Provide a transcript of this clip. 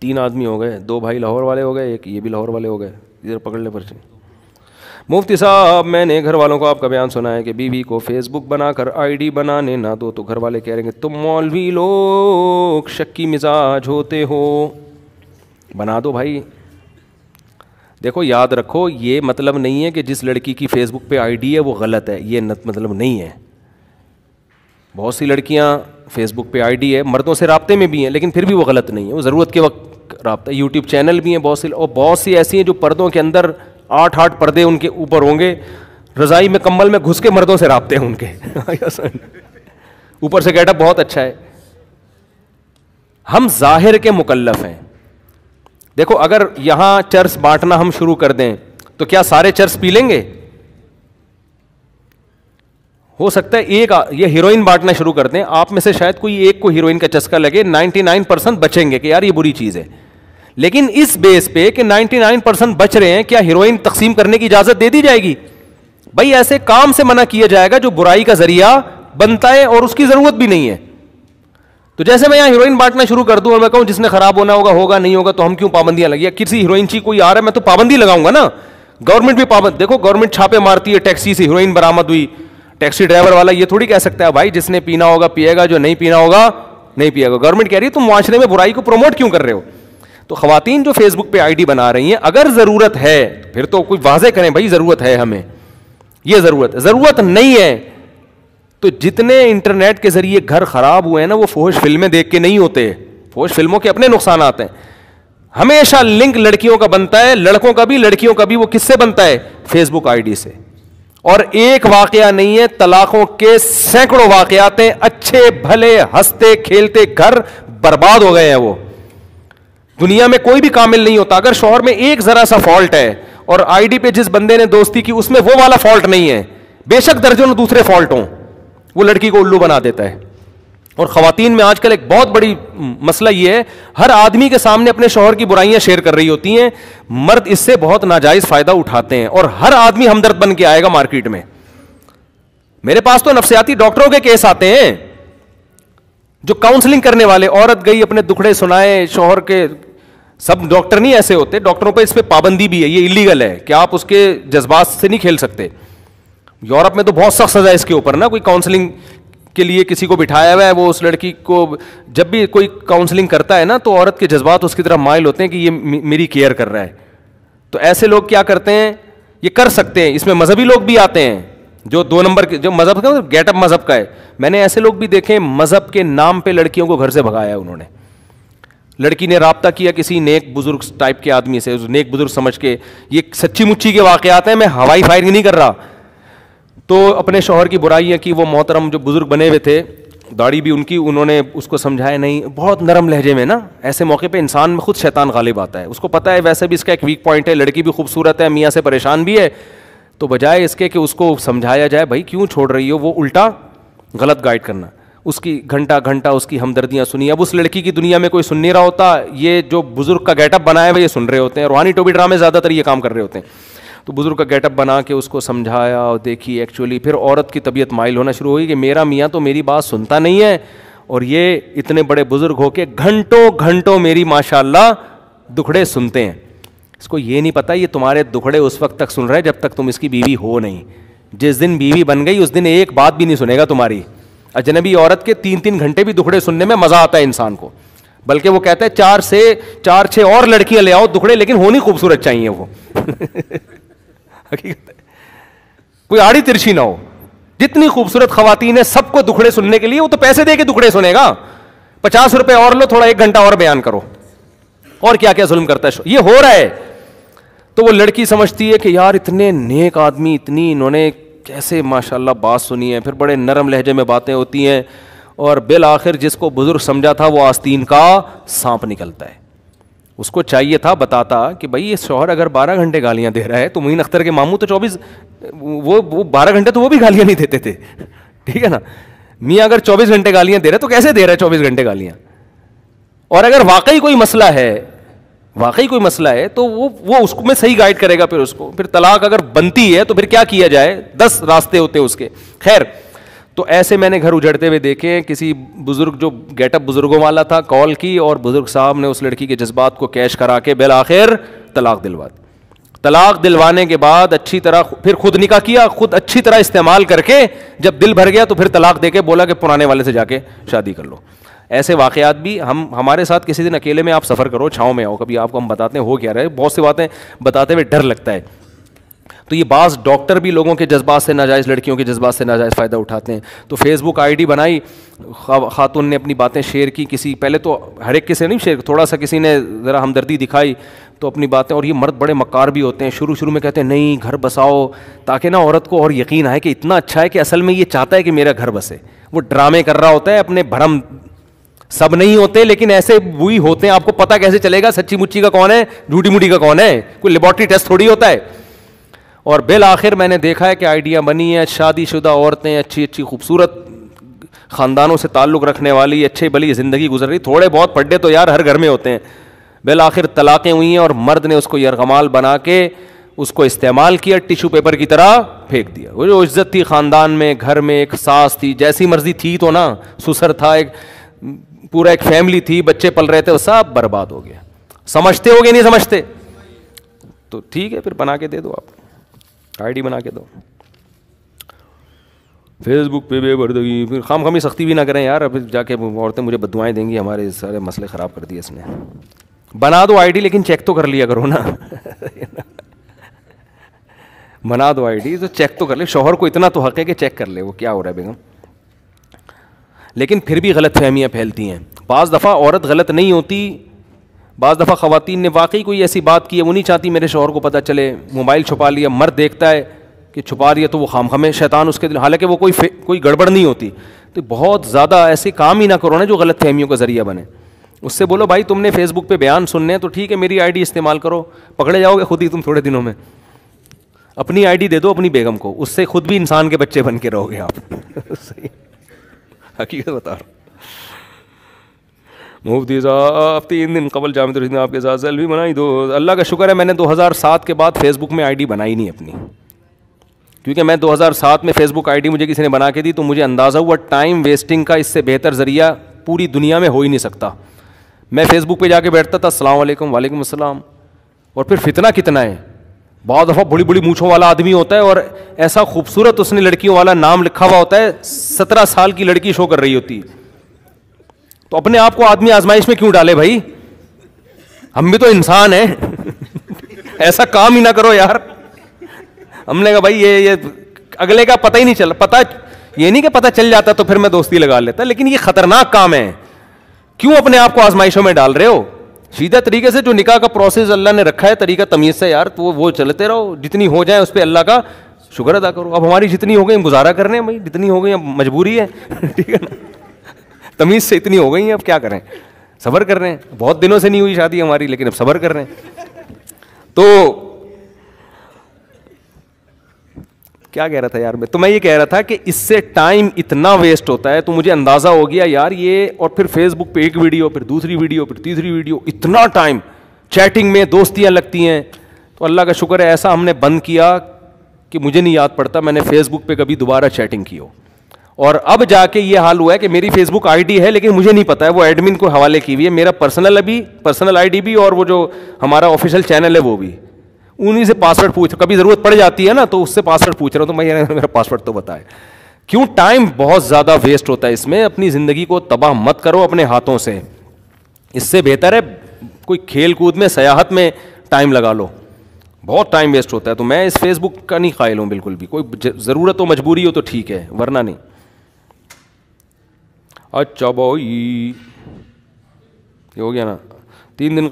3 آدمی ہو گئے, 2 بھائی لاہور والے ہو گئے, ایک یہ بھی لاہور والے ہو گئے, ادھر پکڑ لے پرچی. مفتی صاحب میں نے گھر والوں کو آپ کا بیان سنا ہے کہ بیوی کو فیس بک بنا کر آئی ڈی بنانے نہ دو, تو گھر والے کہہ رہے ہیں کہ تم مولوی لوگ شکی مزاج ہوتے ہو. بنا دو بھائی. دیکھو یاد رکھو, یہ مطلب نہیں ہے کہ جس لڑکی کی فیس بک پہ آئی ڈی ہے وہ غلط ہے, یہ مطلب نہیں ہے. بہت سی لڑکیاں فیس بک پہ آئی ڈی ہے, مردوں سے رابطے میں بھی ہیں, لیکن پھر بھی وہ غلط نہیں ہے, وہ ضرورت کے وقت رابطہ. یوٹیوب چینل بھی ہیں بہت سی, اور بہت سی ایسی ہیں جو پردوں کے اندر 8 پردے ان کے اوپر ہوں گے, رضائی میں کمبل میں گھس کے مردوں سے رابطے ہیں ان کے, اوپر سے گیٹ اپ بہت اچھا ہے. ہم ظاہر کے مکلف ہیں. دیکھو اگر یہاں چرس بانٹنا ہم شروع کر دیں تو کیا سارے چرس پی لیں گے؟ ہو سکتا ہے ایک یہ ہیروئن بانٹنا شروع کر دیں, آپ میں سے شاید کوئی ایک کو ہیروئن کا چسکا لگے, 99% بچیں گے کہ یار یہ بری چیز ہے. لیکن اس بیس پہ کہ 99% بچ رہے ہیں, کیا ہیروئن تقسیم کرنے کی اجازت دے دی جائے گی؟ بھائی ایسے کام سے منع کیا جائے گا جو برائی کا ذریعہ بنتا ہے اور اس کی ضرورت بھی نہیں ہے. تو جیسے میں یہاں ہیروئن بانٹنا شروع کر دوں اور میں کہوں جس نے خراب ہونا ہوگا نہیں ہوگا, تو ہم کیوں پابندیاں لگی؟ کسی ہیروئن چی کوئی آ رہا ہے میں تو پابندی لگاؤں گا نا. گورنمنٹ بھی پابند, دیکھو گورنمنٹ چھاپے مارتی ہے, ٹیکسی سے ہیروئن برآمد ہوئی, ٹیکسی ڈرائیور والا یہ تھوڑی کہہ سکتا ہے بھائی جس نے پینا ہوگا پیے گا, جو نہیں پینا ہوگا نہیں پیے گا. گورنمنٹ کہہ رہی ہے تم معاشرے میں برائی کو پروموٹ کیوں کر رہے ہو؟ تو خواتین جو فیس بک پہ آئی ڈی بنا رہی ہیں, اگر ضرورت ہے پھر تو کوئی واضح کریں بھائی ضرورت ہے ہمیں, یہ ضرورت نہیں ہے. تو جتنے انٹرنیٹ کے ذریعے گھر خراب ہوئے ہیں نا, وہ فحش فلمیں دیکھ کے نہیں ہوتے, فحش فلموں کے اپنے نقصانات ہیں. ہمیشہ لنک لڑکیوں کا بنتا ہے, لڑکوں کا بھی لڑکیوں کا بھی. وہ کس سے بنتا ہے؟ فیس بک آئی ڈی سے. اور ایک واقعہ نہیں ہے, طلاقوں کے سینکڑوں واقعات ہیں. اچھے بھلے ہنستے کھیلتے گھر برباد ہو گئے ہیں. وہ دنیا میں کوئی بھی کامل نہیں ہوتا. اگر شوہر میں ایک ذرا سا فالٹ ہے اور آئی ڈی پہ جس بندے نے دوستی کی اس میں وہ والا فالٹ نہیں ہے, بے شک درجنوں دوسرے فالٹ ہوں, وہ لڑکی کو الو بنا دیتا ہے. اور خواتین میں آج کل ایک بہت بڑی مسئلہ یہ ہے, ہر آدمی کے سامنے اپنے شوہر کی برائیاں شیئر کر رہی ہوتی ہیں. مرد اس سے بہت ناجائز فائدہ اٹھاتے ہیں, اور ہر آدمی ہمدرد بن کے آئے گا مارکیٹ میں. میرے پاس تو نفسیاتی ڈاکٹروں کے کیس آتے ہیں, جو کاؤنسلنگ کرنے والے, عورت گئی اپنے دکھڑے سنائے شوہر کے. سب ڈاکٹر نہیں ایسے ہوتے, ڈاکٹروں پہ اس پہ پابندی بھی ہے, یہ ایلیگل ہے کہ آپ اس کے جذبات سے نہیں کھیل سکتے. یورپ میں تو بہت سخت سزا ہے اس کے اوپر نا. کوئی کاؤنسلنگ کے لیے کسی کو بٹھایا ہوا ہے, وہ اس لڑکی کو جب بھی کوئی کاؤنسلنگ کرتا ہے نا, تو عورت کے جذبات اس کی طرف مائل ہوتے ہیں کہ یہ میری کیئر کر رہا ہے. تو ایسے لوگ کیا کرتے ہیں, یہ کر سکتے ہیں. اس میں مذہبی لوگ بھی آتے ہیں, جو 2 نمبر کے, جو مذہب کا گیٹ اپ مذہب کا ہے. میں نے ایسے لوگ بھی دیکھے مذہب کے نام پہ لڑکیوں کو گھر سے بھگایا انہوں نے. لڑکی نے رابطہ کیا کسی نیک بزرگ ٹائپ کے آدمی سے, نیک بزرگ سمجھ کے. یہ سچی مچی کے واقعات ہیں, میں ہوائی فائرنگ نہیں کر رہا. تو اپنے شوہر کی برائیاں کی. وہ محترم جو بزرگ بنے ہوئے تھے, داڑھی بھی ان کی, انہوں نے اس کو سمجھایا نہیں, بہت نرم لہجے میں نا. ایسے موقع پہ انسان میں خود شیطان غالب آتا ہے. اس کو پتا ہے ویسے بھی اس کا ایک ویک پوائنٹ ہے, لڑکی بھی خوبصورت ہے, میاں سے پریشان بھی ہے. تو بجائے اس کے کہ اس کو سمجھایا جائے بھائی کیوں چھوڑ رہی ہو, وہ الٹا غلط گائیڈ کرنا. اس کی گھنٹہ اس کی ہمدردیاں سنی. اب اس لڑکی کی دنیا میں کوئی سن نہیں رہا ہوتا, یہ جو بزرگ کا گیٹ اپ بنایا ہوا یہ سن رہے ہوتے ہیں. روحانی ٹوبی ڈرامے زیادہ تر یہ کام کر رہے ہوتے ہیں. تو بزرگ کا گیٹ اپ بنا کے اس کو سمجھایا اور دیکھی. ایکچولی پھر عورت کی طبیعت مائل ہونا شروع ہوئی کہ میرا میاں تو میری بات سنتا نہیں ہے, اور یہ اتنے بڑے بزرگ ہو کے گھنٹوں میری ماشاءاللہ دکھڑے سنتے ہیں. اس کو یہ نہیں پتا یہ تمہارے دکھڑے اس وقت تک سن رہے ہیں جب تک تم اس کی بیوی ہو نہیں. جس دن بیوی بن گئی اس دن ایک بات بھی نہیں سنے گا تمہاری. اجنبی عورت کے 3 گھنٹے بھی دکھڑے سننے میں مزہ آتا ہے انسان کو. بلکہ وہ کہتا ہے 4 اور لڑکیاں لے آؤ دکھڑے, لیکن ہونی خوبصورت چاہیے وہ. حقیقت ہے, کوئی آڑی ترچھی نہ ہو. جتنی خوبصورت خواتین ہیں سب کو دکھڑے سننے کے لیے, وہ تو پیسے دے کے دکھڑے سنے گا. 50 روپے اور لو, تھوڑا 1 گھنٹہ اور بیان کرو. اور کیا کیا ظلم کرتا ہے, یہ ہو رہا ہے. تو وہ لڑکی سمجھتی ہے کہ یار اتنے نیک آدمی, اتنی انہوں نے کیسے ماشاءاللہ بات سنی ہے. پھر بڑے نرم لہجے میں باتیں ہوتی ہیں, اور بالآخر جس کو بزرگ سمجھا تھا وہ آستین کا سانپ نکلتا ہے. اس کو چاہیے تھا بتاتا کہ بھائی یہ شوہر اگر 12 گھنٹے گالیاں دے رہا ہے, تو معین اختر کے ماموں تو 24, وہ 12 گھنٹے تو وہ بھی گالیاں نہیں دیتے تھے, ٹھیک ہے نا. میاں اگر 24 گھنٹے گالیاں دے رہا ہے تو کیسے دے رہا ہے 24 گھنٹے گالیاں. اور اگر واقعی کوئی مسئلہ ہے تو وہ اس کو میں صحیح گائیڈ کرے گا. پھر اس کو پھر طلاق اگر بنتی ہے تو پھر کیا کیا جائے, 10 راستے ہوتے ہیں اس کے. خیر, تو ایسے میں نے گھر اجڑتے ہوئے دیکھے. کسی بزرگ جو گیٹ اپ بزرگوں والا تھا کال کی, اور بزرگ صاحب نے اس لڑکی کے جذبات کو کیش کرا کے بالآخر طلاق دلوا دی. طلاق دلوانے کے بعد اچھی طرح پھر خود نکاح کیا, خود اچھی طرح استعمال کر کے جب دل بھر گیا تو پھر طلاق دے کے بولا کہ پرانے والے سے جا کے شادی کر لو. ایسے واقعات بھی ہمارے ساتھ کسی دن اکیلے میں آپ سفر کرو, چھاؤں میں آؤ, کبھی آپ کو ہم بتاتے ہیں ہو کیا رہے, بہت سی باتیں بتاتے ہوئے ڈر لگتا ہے. تو یہ بعض ڈاکٹر بھی لوگوں کے جذبات سے ناجائز, لڑکیوں کے جذبات سے ناجائز فائدہ اٹھاتے ہیں. تو فیس بک آئی ڈی بنائی, خاتون نے اپنی باتیں شیئر کی, کسی پہلے تو ہر ایک سے نہیں شیئر, تھوڑا سا کسی نے ذرا ہمدردی دکھائی تو اپنی باتیں. اور یہ مرد بڑے مکار بھی ہوتے ہیں, شروع میں کہتے ہیں نہیں گھر بساؤ, تاکہ نا عورت کو اور یقین آئے کہ اتنا اچھا ہے کہ اصل میں یہ چاہتا ہے کہ میرا گھر بسے. وہ ڈرامے کر رہا ہوتا ہے اپنے بھرم, سب نہیں ہوتے لیکن ایسے وہی ہوتے ہیں. آپ کو پتہ کیسے چلے گا سچی مچی کا کون ہے, جھوٹی موٹی کا کون ہے؟ کوئی لیبارٹری ٹیسٹ تھوڑی ہوتا ہے. اور بالآخر میں نے دیکھا ہے کہ آئیڈیا بنی ہے, شادی شدہ عورتیں اچھی اچھی خوبصورت خاندانوں سے تعلق رکھنے والی اچھی بلی زندگی گزر رہی. تھوڑے بہت پڈے تو یار ہر گھر میں ہوتے ہیں. بالآخر طلاقیں ہوئی ہیں اور مرد نے اس کو یرغمال بنا کے اس کو استعمال کیا, ٹیشو پیپر کی طرح پھینک دیا. وہ جو عزت تھی خاندان میں, گھر میں ایک ساس تھی, جیسی مرضی تھی تو نا, سسر تھا, ایک پورا ایک فیملی تھی, بچے پل رہے تھے, وہ سب برباد ہو گیا. سمجھتے ہو گے نہیں سمجھتے تو ٹھیک ہے, پھر بنا کے دے دو, آپ آئی ڈی بنا کے دو. فیس بک پہ بے پردگی, پھر خام خامی سختی بھی نہ کریں یار, اب جا کے عورتیں مجھے بددعائیں دیں گی, ہمارے سارے مسئلے خراب کر دیے اس نے. بنا دو آئی ڈی لیکن چیک تو کر لیا کرو نا. بنا دو آئی ڈی تو چیک تو کر لے, شوہر کو اتنا تو حق ہے کہ چیک کر لے وہ کیا ہو رہا ہے بیگم. لیکن پھر بھی غلط فہمیاں پھیلتی ہیں. بعض دفعہ عورت غلط نہیں ہوتی, بعض دفعہ خواتین نے واقعی کوئی ایسی بات کی ہے وہ نہیں چاہتی میرے شوہر کو پتہ چلے, موبائل چھپا لیا, مرد دیکھتا ہے کہ چھپا رہی ہے تو وہ خام خامے شیطان اس کے دل, حالانکہ وہ کوئی گڑبڑ نہیں ہوتی. تو بہت زیادہ ایسے کام ہی نہ کرو نا جو غلط فہمیوں کا ذریعہ بنے. اس سے بولو بھائی تم نے فیس بک پہ بیان سننے ہیں تو ٹھیک ہے میری آئی ڈی استعمال کرو, پکڑے جاؤ گے خود ہی تم تھوڑے دنوں میں. اپنی آئی ڈی دے دو اپنی بیگم کو, اس سے خود بھی انسان کے بچے بن کے رہو گے آپ. حقیقت بتا رہا ہوں. مفتی صاحب 3 دن قبل جامع الرحمت آپ کے ساتھ سیلفی بنائی دو. اللہ کا شکر ہے میں نے 2007 کے بعد فیس بک میں آئی ڈی بنائی نہیں اپنی, کیونکہ میں 2007 میں فیس بک آئی ڈی مجھے کسی نے بنا کے دی تو مجھے اندازہ ہوا ٹائم ویسٹنگ کا اس سے بہتر ذریعہ پوری دنیا میں ہو ہی نہیں سکتا. میں فیس بک پہ جا کے بیٹھتا تھا, السلام علیکم, وعلیکم السلام, اور پھر فتنہ کتنا ہے. بعض دفعہ بڑی بڑی مونچھوں والا آدمی ہوتا ہے اور ایسا خوبصورت اس نے لڑکیوں والا نام لکھا ہوا ہوتا ہے, 17 سال کی لڑکی شو کر رہی ہوتی ہے. تو اپنے آپ کو آدمی آزمائش میں کیوں ڈالے بھائی, ہم بھی تو انسان ہیں. ایسا کام ہی نہ کرو یار. ہم نے کہا بھائی یہ اگلے کا پتہ ہی نہیں چل, پتہ یہ نہیں کہ پتہ چل جاتا تو پھر میں دوستی لگا لیتا, لیکن یہ خطرناک کام ہے. کیوں اپنے آپ کو آزمائشوں میں ڈال رہے ہو؟ سیدھا طریقے سے جو نکاح کا پروسیس اللہ نے رکھا ہے طریقہ تمیز سے یار, تو وہ چلتے رہو, جتنی ہو جائے اس پہ اللہ کا شکر ادا کرو. اب ہماری جتنی ہو گئی ہم گزارا کر رہے ہیں بھائی, جتنی ہو گئی اب مجبوری ہے. ٹھیک ہے نا, تمیز سے اتنی ہو گئی ہیں اب کیا کریں, صبر کر رہے ہیں. بہت دنوں سے نہیں ہوئی شادی ہماری لیکن اب صبر کر رہے ہیں. تو کیا کہہ رہا تھا یار میں یہ کہہ رہا تھا کہ اس سے ٹائم اتنا ویسٹ ہوتا ہے. تو مجھے اندازہ ہو گیا یار یہ, اور پھر فیس بک پہ ایک ویڈیو, پھر دوسری ویڈیو, پھر تیسری ویڈیو, اتنا ٹائم چیٹنگ میں دوستیاں لگتی ہیں. تو اللہ کا شکر ہے ایسا ہم نے بند کیا کہ مجھے نہیں یاد پڑتا میں نے فیس بک پہ کبھی دوبارہ چیٹنگ کی ہو. اور اب جا کے یہ حال ہوا ہے کہ میری فیس بک آئی ڈی ہے لیکن مجھے نہیں پتا ہے, وہ ایڈمن کو حوالے کی ہوئی ہے. میرا پرسنل آئی ڈی بھی اور وہ جو ہمارا آفیشیل چینل ہے وہ بھی, انہیں سے پاسورڈ پوچھ, کبھی ضرورت پڑ جاتی ہے نا تو اس سے پاسورڈ پوچھ رہا ہوں. تو میں میرا پاسورڈ تو بتائے. کیوں ٹائم بہت زیادہ ویسٹ ہوتا ہے اس میں. اپنی زندگی کو تباہ مت کرو اپنے ہاتھوں سے, اس سے بہتر ہے کوئی کھیل کود میں سیاحت میں ٹائم لگا لو, بہت ٹائم ویسٹ ہوتا ہے. تو میں اس فیس بک کا نہیں قائل ہوں بالکل بھی. کوئی ضرورت ہو مجبوری ہو تو ٹھیک ہے, ورنہ نہیں. اچھا بھائی یہ ہو گیا نا 3 دن